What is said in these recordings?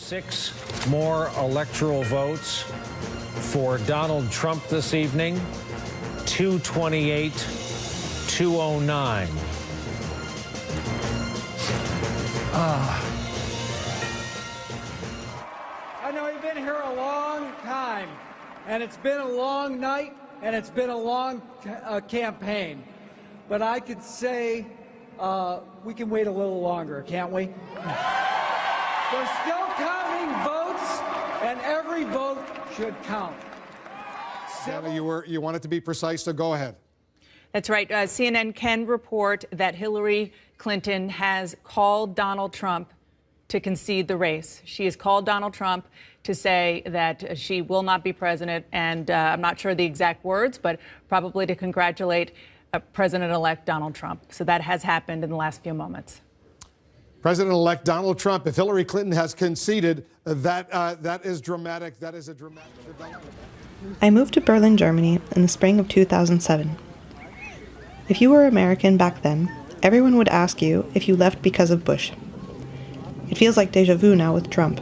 6 more electoral votes for Donald Trump this evening. 228, 209. I know you've been here a long time, and it's been a long night, and it's been a long campaign. But I could say we can wait a little longer, can't we? They're still counting votes, and every vote should count. Anna, you wanted to be precise, so go ahead. That's right. CNN can report that Hillary Clinton has called Donald Trump to concede the race. She has called Donald Trump to say that she will not be president, and I'm not sure the exact words, but probably to congratulate President-elect Donald Trump. So that has happened in the last few moments. President-elect Donald Trump, if Hillary Clinton has conceded, that is dramatic. That is a dramatic development. I moved to Berlin, Germany in the spring of 2007. If you were American back then, everyone would ask you if you left because of Bush. It feels like déjà vu now with Trump,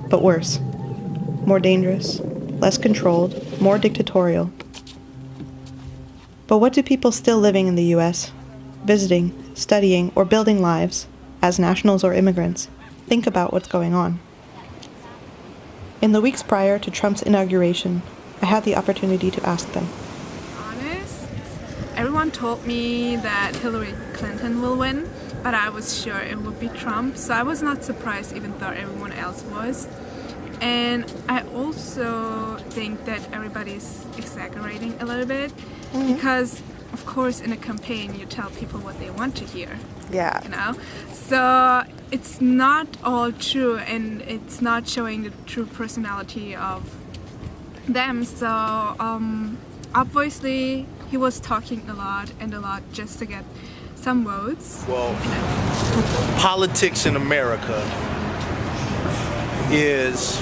but worse. More dangerous, less controlled, more dictatorial. But what do people still living in the U.S., visiting, studying, or building lives, as nationals or immigrants, think about what's going on? In the weeks prior to Trump's inauguration, I had the opportunity to ask them. Honest, everyone told me that Hillary Clinton will win, but I was sure it would be Trump, so I was not surprised even though everyone else was. And I also think that everybody's exaggerating a little bit, because of course in a campaign you tell people what they want to hear. Yeah. You know? So it's not all true, and it's not showing the true personality of them. So obviously he was talking a lot just to get some votes. Well, politics in America is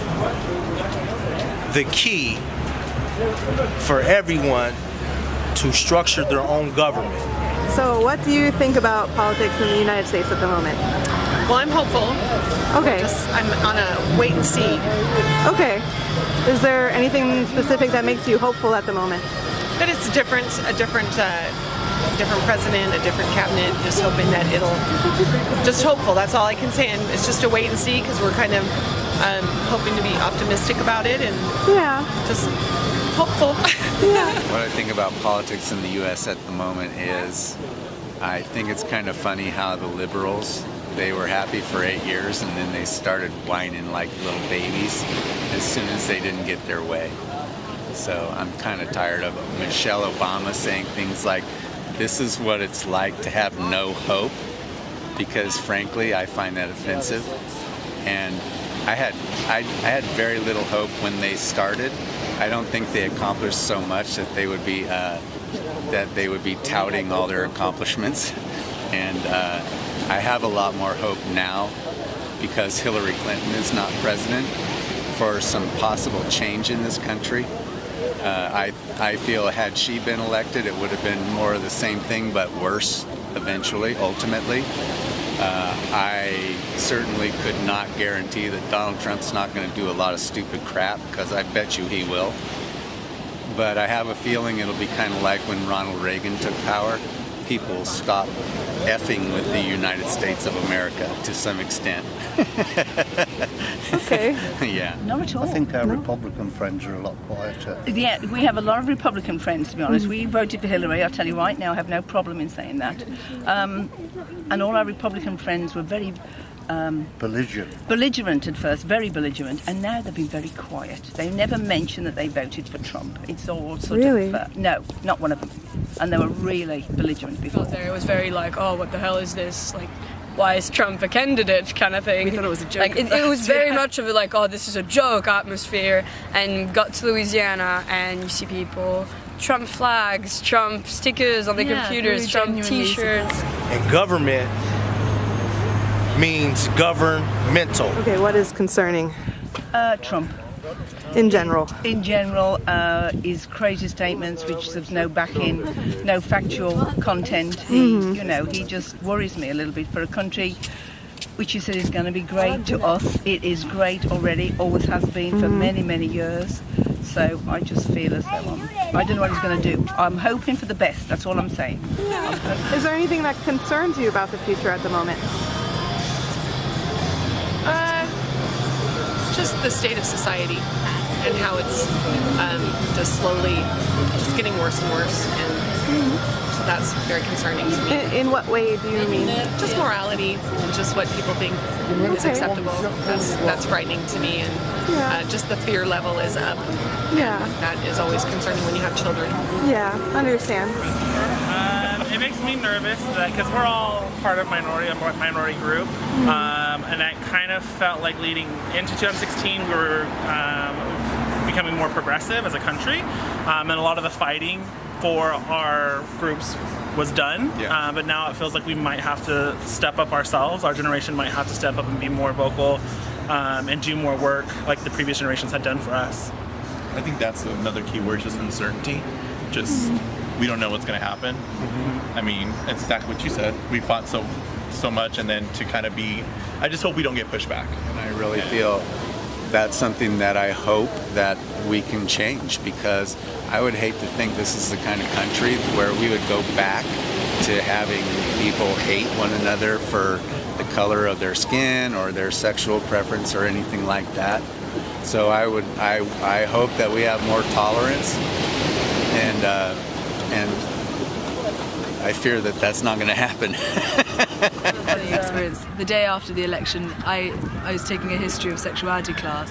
the key for everyone to structure their own government. So what do you think about politics in the United States at the moment? Well, I'm hopeful. Okay. I'm on a wait and see. Okay. Is there anything specific that makes you hopeful at the moment? But it's a different president, a different cabinet. Just hoping that just hopeful. That's all I can say. And it's just a wait and see, because we're kind of hoping to be optimistic about it and just hopeful. What I think about politics in the U.S. at the moment is, I think it's kind of funny how the liberals, they were happy for 8 years and then they started whining like little babies as soon as they didn't get their way. So I'm kind of tired of Michelle Obama saying things like, this is what it's like to have no hope, because frankly I find that offensive. And I had very little hope when they started. I don't think they accomplished so much that they would be touting all their accomplishments. And I have a lot more hope now, because Hillary Clinton is not president, for some possible change in this country. I feel had she been elected, it would have been more of the same thing, but worse eventually, ultimately. I certainly could not guarantee that Donald Trump's not going to do a lot of stupid crap, because I bet you he will. But I have a feeling it'll be kind of like when Ronald Reagan took power. People will stop effing with the United States of America to some extent. Okay. Yeah. Not at all. I think our Republican friends are a lot quieter. Yeah, we have a lot of Republican friends, to be honest. We voted for Hillary, I'll tell you right now, I have no problem in saying that. And all our Republican friends were very belligerent at first, very belligerent, and now they've been very quiet. They never mentioned that they voted for Trump. It's all sort of no, not one of them. And they were really belligerent before. It was very like, oh, what the hell is this? Like, why is Trump a candidate kind of thing? We thought it was a joke. Like, it was very much of a like, oh, this is a joke atmosphere. And got to Louisiana and you see people, Trump flags, Trump stickers on the computers, Trump t-shirts. And government means governmental. Okay, what is concerning? Trump. In general? In general, his crazy statements, which there's no backing, no factual content. He just worries me a little bit for a country which he said is going to be great to us. It is great already, always has been for many, many years. So I just feel as though I don't know what he's going to do. I'm hoping for the best, that's all I'm saying. Is there anything that concerns you about the future at the moment? Just the state of society and how it's just slowly just getting worse and worse, and so that's very concerning to me. In what way do you mean? Just morality and just what people think is acceptable. That's frightening to me, and just the fear level is up. Yeah. That is always concerning when you have children. Yeah, understand. It makes me nervous because we're all part of a minority group, and that kind of felt like leading into 2016 we were becoming more progressive as a country, and a lot of the fighting for our groups was done, but now it feels like we might have to step up ourselves. Our generation might have to step up and be more vocal and do more work like the previous generations had done for us. I think that's another key word, just uncertainty. Just we don't know what's going to happen. I mean, it's exactly what you said. We fought so much, and then to kind of be, I just hope we don't get pushed back. And I really feel that's something that I hope that we can change, because I would hate to think this is the kind of country where we would go back to having people hate one another for the color of their skin or their sexual preference or anything like that. So I hope that we have more tolerance, and I fear that that's not going to happen. Funny experience. The day after the election, I was taking a history of sexuality class,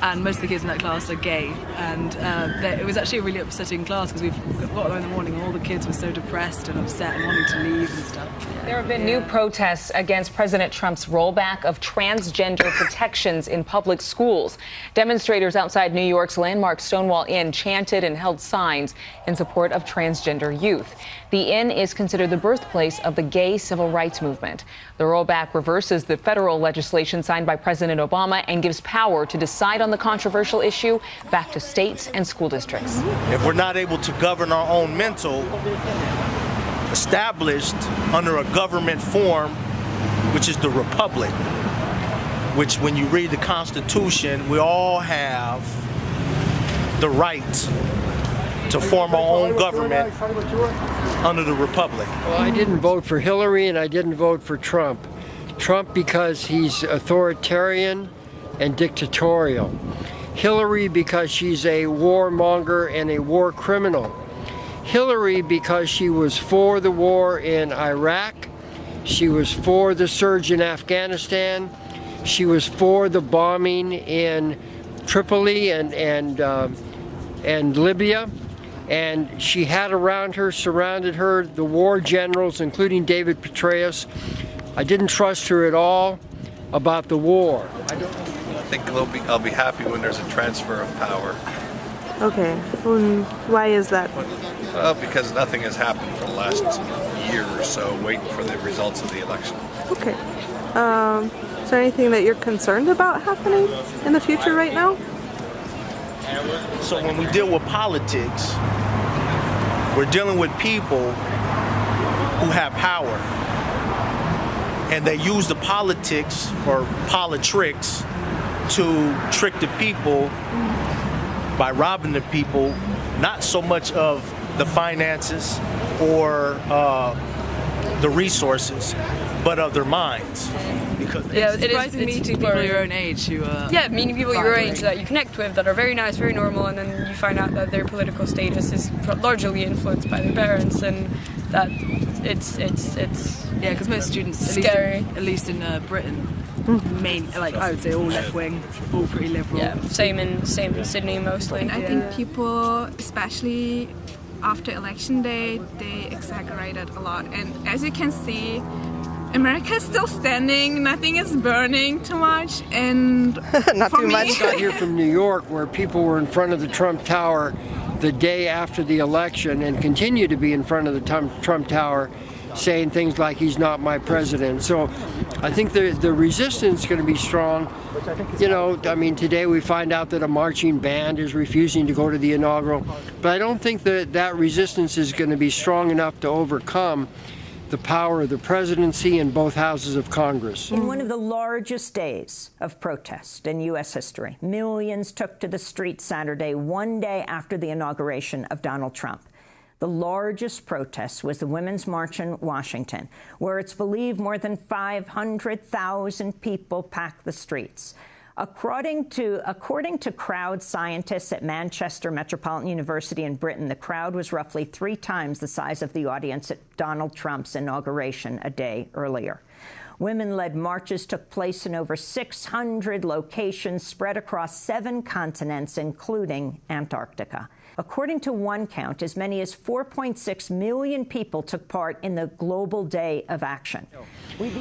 and most of the kids in that class are gay, and it was actually a really upsetting class because we got there in the morning and all the kids were so depressed and upset and wanting to leave and stuff. There have been new protests against President Trump's rollback of transgender protections in public schools. Demonstrators outside New York's landmark Stonewall Inn chanted and held signs in support of transgender youth. The inn is considered the birthplace of the gay civil rights movement. The rollback reverses the federal legislation signed by President Obama and gives power to decide on the controversial issue back to states and school districts. If we're not able to govern our own mental, established under a government form, which is the republic, which when you read the Constitution, we all have the right to form our own government under the republic. Well, I didn't vote for Hillary and I didn't vote for Trump. Trump because he's authoritarian and dictatorial. Hillary because she's a warmonger and a war criminal. Hillary because she was for the war in Iraq, she was for the surge in Afghanistan, she was for the bombing in Tripoli and Libya, and she had around her, surrounded her, the war generals, including David Petraeus. I didn't trust her at all about the war. I think I'll be happy when there's a transfer of power. Okay, why is that? Well, because nothing has happened for the last year or so, waiting for the results of the election. Okay. Is there anything that you're concerned about happening in the future right now? So when we deal with politics, we're dealing with people who have power. And they use the politics or politricks to trick the people by robbing the people, not so much of the finances or the resources, but of their minds. Because it's surprising meeting people your own age who are... Yeah, meeting people your age that you connect with, that are very nice, very normal, and then you find out that their political status is largely influenced by their parents, and that it's yeah, because most students, scary. At least in Britain, I would say all left wing, all pretty liberal. Yeah, same in Sydney mostly. And I think people, especially after election day, they exaggerated a lot. And as you can see, America is still standing, nothing is burning too much, and not too much. I got here from New York where people were in front of the Trump Tower the day after the election and continue to be in front of the Trump Tower saying things like he's not my president. So I think the resistance is going to be strong. You know, I mean, today we find out that a marching band is refusing to go to the inaugural, but I don't think that resistance is going to be strong enough to overcome the power of the presidency and both houses of Congress. In one of the largest days of protest in U.S. history, millions took to the streets Saturday, one day after the inauguration of Donald Trump. The largest protest was the Women's March in Washington, where it's believed more than 500,000 people packed the streets. According to crowd scientists at Manchester Metropolitan University in Britain, the crowd was roughly 3 times the size of the audience at Donald Trump's inauguration a day earlier. Women-led marches took place in over 600 locations spread across 7 continents, including Antarctica. According to one count, as many as 4.6 million people took part in the global day of action.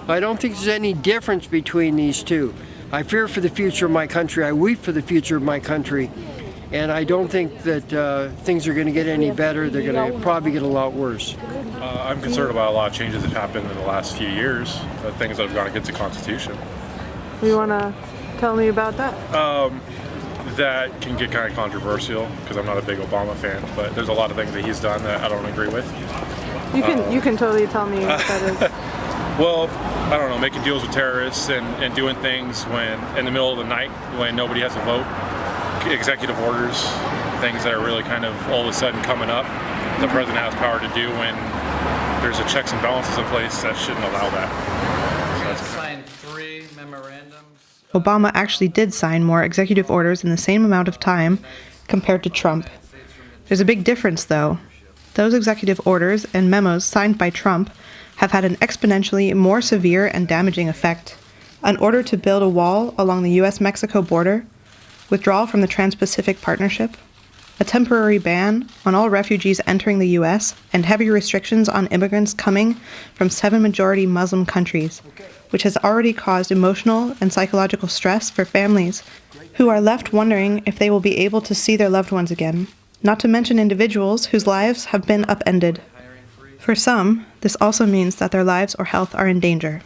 I don't think there's any difference between these two. I fear for the future of my country. I weep for the future of my country. And I don't think that things are going to get any better. They're going to probably get a lot worse. I'm concerned about a lot of changes that happened in the last few years, things that have gone against the Constitution. You want to tell me about that? That can get kind of controversial because I'm not a big Obama fan, but there's a lot of things that he's done that I don't agree with. You can totally tell me what that is. Well, I don't know, making deals with terrorists and doing things when in the middle of the night when nobody has a vote, executive orders, things that are really kind of all of a sudden coming up. The president has power to do when there's a checks and balances in place that shouldn't allow that. So signed 3 memorandums. Obama actually did sign more executive orders in the same amount of time compared to Trump. There's a big difference, though. Those executive orders and memos signed by Trump have had an exponentially more severe and damaging effect. An order to build a wall along the U.S.-Mexico border, withdrawal from the Trans-Pacific Partnership, a temporary ban on all refugees entering the U.S., and heavy restrictions on immigrants coming from 7 majority Muslim countries, which has already caused emotional and psychological stress for families who are left wondering if they will be able to see their loved ones again, not to mention individuals whose lives have been upended. For some, this also means that their lives or health are in danger.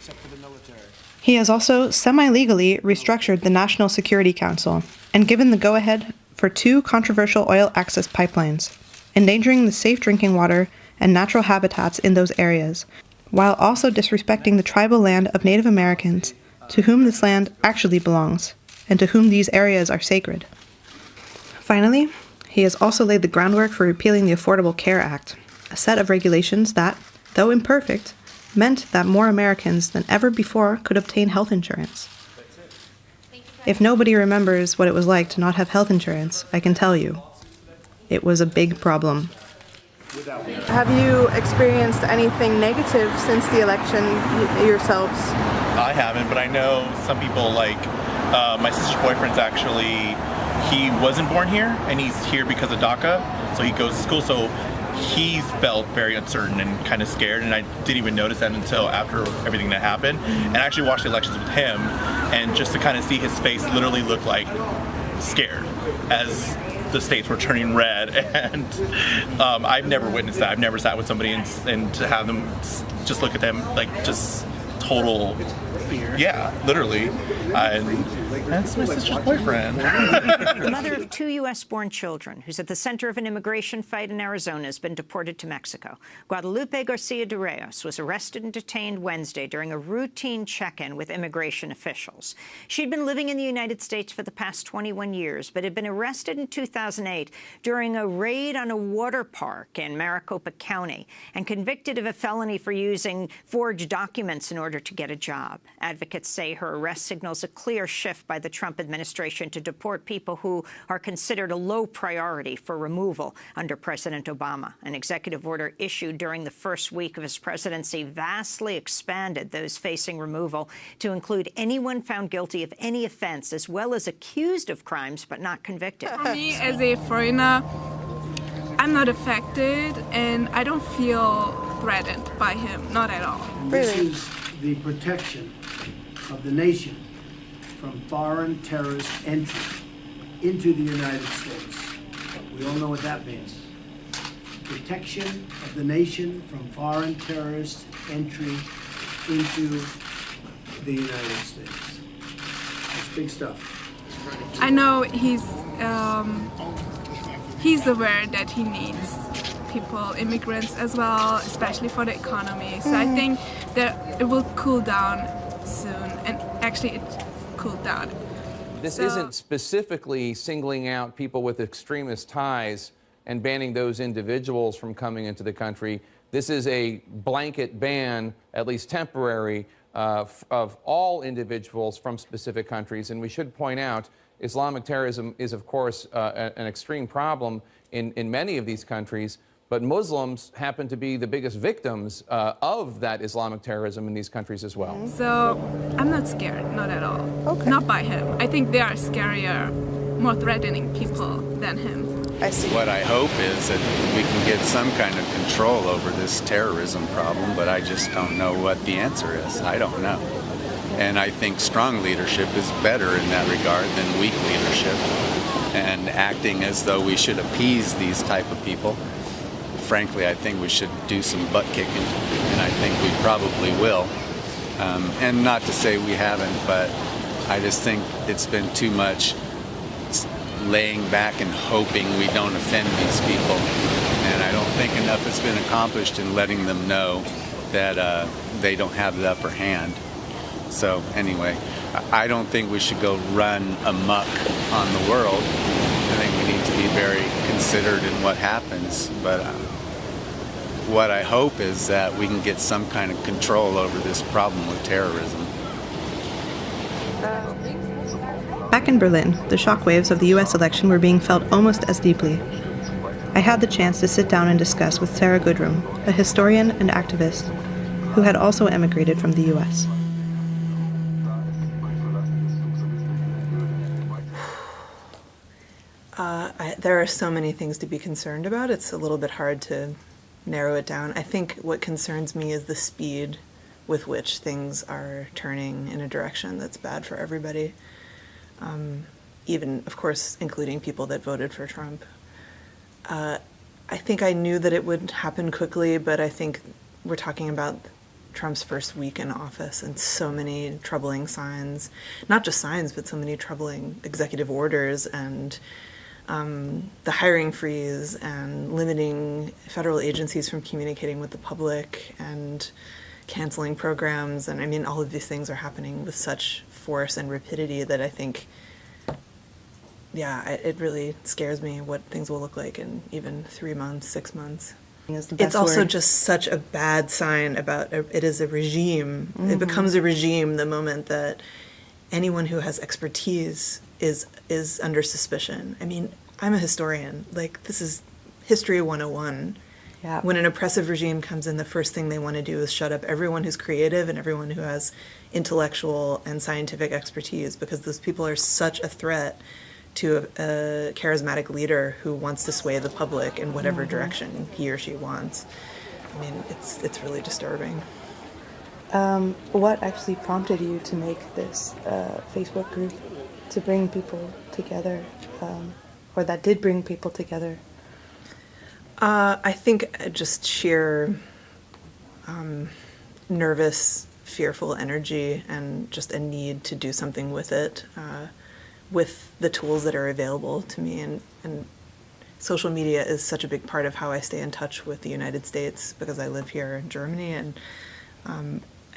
He has also semi-legally restructured the National Security Council and given the go-ahead for 2 controversial oil access pipelines, endangering the safe drinking water and natural habitats in those areas, while also disrespecting the tribal land of Native Americans, to whom this land actually belongs, and to whom these areas are sacred. Finally, he has also laid the groundwork for repealing the Affordable Care Act, a set of regulations that, though imperfect, meant that more Americans than ever before could obtain health insurance. If nobody remembers what it was like to not have health insurance, I can tell you, it was a big problem. Have you experienced anything negative since the election yourselves? I haven't, but I know some people, like my sister's boyfriend's actually, he wasn't born here, and he's here because of DACA, so he goes to school, so he felt very uncertain and kind of scared, and I didn't even notice that until after everything that happened. And I actually watched the elections with him, and just to kind of see his face literally look like scared as the states were turning red. And I've never witnessed that. I've never sat with somebody and to have them just look at them like just total fear. Yeah, literally. And that's my sister's boyfriend. The mother of 2 U.S.-born children, who's at the center of an immigration fight in Arizona, has been deported to Mexico. Guadalupe Garcia de Reyes was arrested and detained Wednesday during a routine check-in with immigration officials. She'd been living in the United States for the past 21 years, but had been arrested in 2008 during a raid on a water park in Maricopa County and convicted of a felony for using forged documents in order to get a job. Advocates say her arrest signals a clear shift by the Trump administration to deport people who are considered a low priority for removal under President Obama. An executive order issued during the first week of his presidency vastly expanded those facing removal to include anyone found guilty of any offense, as well as accused of crimes but not convicted. For me, as a foreigner, I'm not affected, and I don't feel threatened by him, not at all. This is the protection of the nation from foreign terrorist entry into the United States. We all know what that means. Protection of the nation from foreign terrorist entry into the United States. That's big stuff. I know he's aware that he needs people, immigrants as well, especially for the economy. So I think that it will cool down soon, and actually it cooled down. This isn't specifically singling out people with extremist ties and banning those individuals from coming into the country. This is a blanket ban, at least temporary, of all individuals from specific countries. And we should point out, Islamic terrorism is, of course, an extreme problem in many of these countries, but Muslims happen to be the biggest victims of that Islamic terrorism in these countries as well. So I'm not scared, not at all. Okay. Not by him. I think there are scarier, more threatening people than him. I see. What I hope is that we can get some kind of control over this terrorism problem, but I just don't know what the answer is. I don't know. And I think strong leadership is better in that regard than weak leadership. And acting as though we should appease these type of people. Frankly, I think we should do some butt kicking, and I think we probably will. And not to say we haven't, but I just think it's been too much laying back and hoping we don't offend these people. And I don't think enough has been accomplished in letting them know that they don't have the upper hand. So anyway, I don't think we should go run amok on the world. I think we need to be very considered in what happens. But what I hope is that we can get some kind of control over this problem with terrorism. Back in Berlin, the shockwaves of the US election were being felt almost as deeply. I had the chance to sit down and discuss with Sarah Goodrum, a historian and activist who had also emigrated from the US. There are so many things to be concerned about. It's a little bit hard to narrow it down. I think what concerns me is the speed with which things are turning in a direction that's bad for everybody. Even, of course, including people that voted for Trump. I think I knew that it would happen quickly, but I think we're talking about Trump's first week in office and so many troubling signs, not just signs, but so many troubling executive orders and the hiring freeze and limiting federal agencies from communicating with the public and canceling programs. And I mean, all of these things are happening with such force and rapidity that I think, yeah, it really scares me what things will look like in even 3 months, 6 months. It's also just such a bad sign about it is a regime. Mm-hmm. It becomes a regime the moment that anyone who has expertise is under suspicion. I mean, I'm a historian. Like, this is history 101. Yeah. When an oppressive regime comes in, the first thing they want to do is shut up everyone who's creative and everyone who has intellectual and scientific expertise, because those people are such a threat to a charismatic leader who wants to sway the public in whatever direction he or she wants. I mean, it's really disturbing. What actually prompted you to make this Facebook group to bring people together, or that did bring people together? I think just sheer nervous, fearful energy and just a need to do something with it, with the tools that are available to me. And social media is such a big part of how I stay in touch with the United States because I live here in Germany. And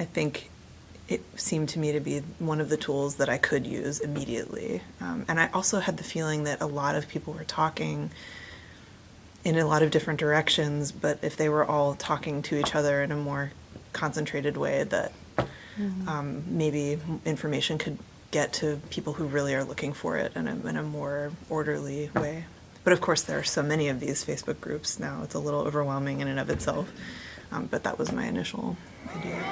I think it seemed to me to be one of the tools that I could use immediately. And I also had the feeling that a lot of people were talking in a lot of different directions, but if they were all talking to each other in a more concentrated way, that maybe information could get to people who really are looking for it in a more orderly way. But of course, there are so many of these Facebook groups now, it's a little overwhelming in and of itself. But that was my initial idea.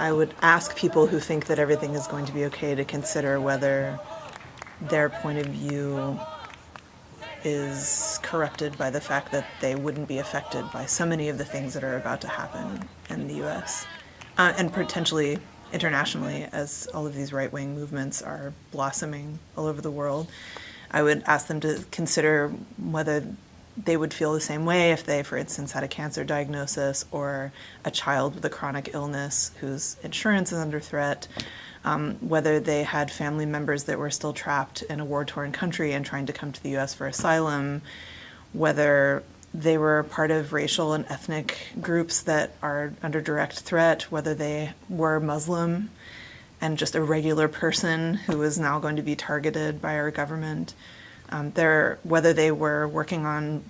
I would ask people who think that everything is going to be okay to consider whether their point of view is corrupted by the fact that they wouldn't be affected by so many of the things that are about to happen in the U.S. And potentially internationally, as all of these right-wing movements are blossoming all over the world. I would ask them to consider whether they would feel the same way if they, for instance, had a cancer diagnosis or a child with a chronic illness whose insurance is under threat, whether they had family members that were still trapped in a war-torn country and trying to come to the U.S. for asylum, whether they were part of racial and ethnic groups that are under direct threat, whether they were Muslim and just a regular person who is now going to be targeted by our government, whether they were working on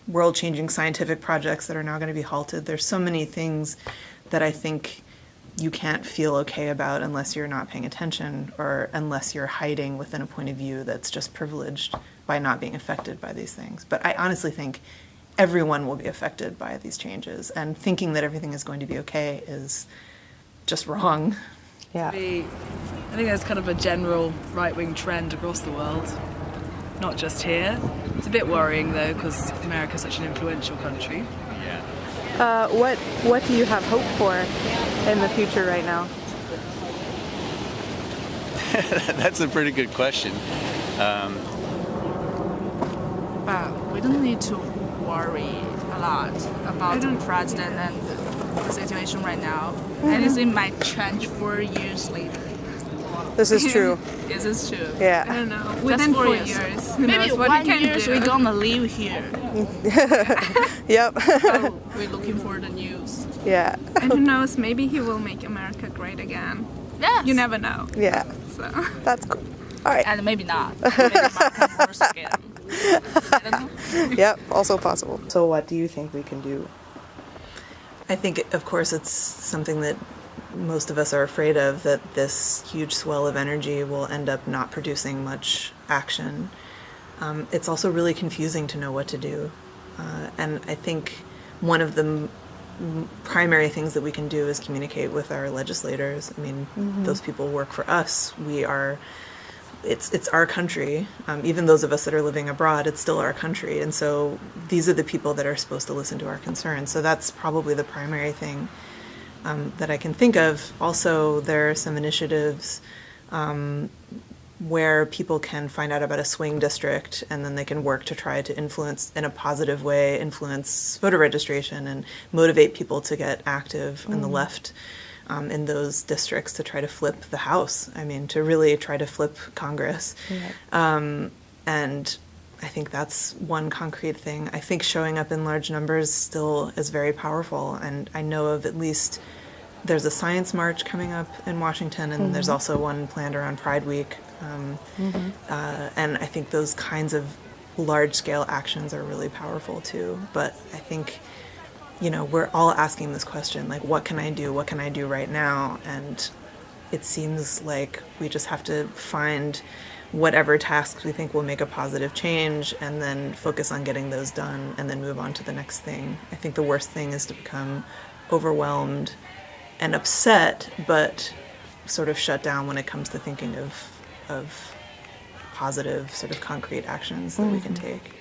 world-changing scientific projects that are now going to be halted. There's so many things that I think you can't feel okay about unless you're not paying attention or unless you're hiding within a point of view that's just privileged by not being affected by these things. But I honestly think everyone will be affected by these changes, and thinking that everything is going to be okay is just wrong. Yeah. I think there's kind of a general right-wing trend across the world, not just here. It's a bit worrying though, because America's such an influential country. What do you have hope for in the future right now? That's a pretty good question. But we don't need to worry a lot about the president and the situation right now. Anything might change 4 years later. This is true. This is true. Yeah. I don't know. Just Within 4 4 years. years. Who Maybe knows what 1 he can year do. we're gonna live here. Yep. So we're looking for the news. Yeah. And who knows, maybe he will make America great again. Yes. You never know. Yeah. So That's cool. All right. And maybe not. Maybe America worse again. I don't know. Yep, also possible. So what do you think we can do? I think, of course, it's something that most of us are afraid of, that this huge swell of energy will end up not producing much action. It's also really confusing to know what to do. And I think one of the primary things that we can do is communicate with our legislators. I mean, those people work for us. It's our country. Even those of us that are living abroad, it's still our country. And so these are the people that are supposed to listen to our concerns. So that's probably the primary thing that I can think of. Also, there are some initiatives where people can find out about a swing district, and then they can work to try to influence, in a positive way, influence voter registration and motivate people to get active on the left in those districts to try to flip the House. I mean, to really try to flip Congress. And I think that's one concrete thing. I think showing up in large numbers still is very powerful, and I know of at least there's a science march coming up in Washington, and there's also one planned around Pride Week. And I think those kinds of large-scale actions are really powerful too. But I think, you know, we're all asking this question, like, what can I do? What can I do right now? And it seems like we just have to find whatever tasks we think will make a positive change and then focus on getting those done and then move on to the next thing. I think the worst thing is to become overwhelmed and upset, but sort of shut down when it comes to thinking of positive, sort of concrete actions that we can take.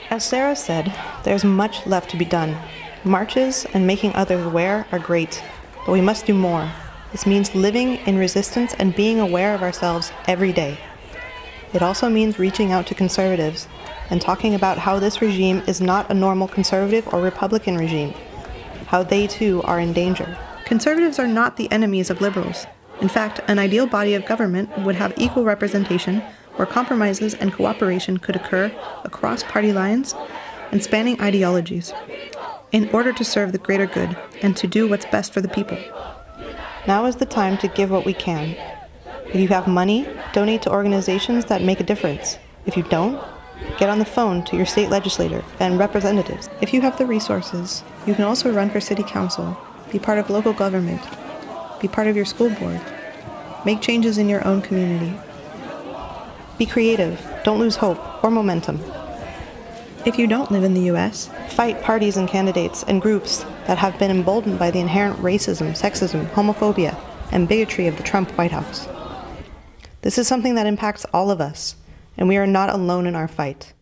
As Sarah said, there's much left to be done. Marches and making others aware are great, but we must do more. This means living in resistance and being aware of ourselves every day. It also means reaching out to conservatives and talking about how this regime is not a normal conservative or Republican regime, how they too are in danger. Conservatives are not the enemies of liberals. In fact, an ideal body of government would have equal representation where compromises and cooperation could occur across party lines and spanning ideologies in order to serve the greater good and to do what's best for the people. Now is the time to give what we can. If you have money, donate to organizations that make a difference. If you don't, get on the phone to your state legislator and representatives. If you have the resources, you can also run for city council, be part of local government, be part of your school board, make changes in your own community. Be creative, don't lose hope or momentum. If you don't live in the US, fight parties and candidates and groups that have been emboldened by the inherent racism, sexism, homophobia, and bigotry of the Trump White House. This is something that impacts all of us, and we are not alone in our fight.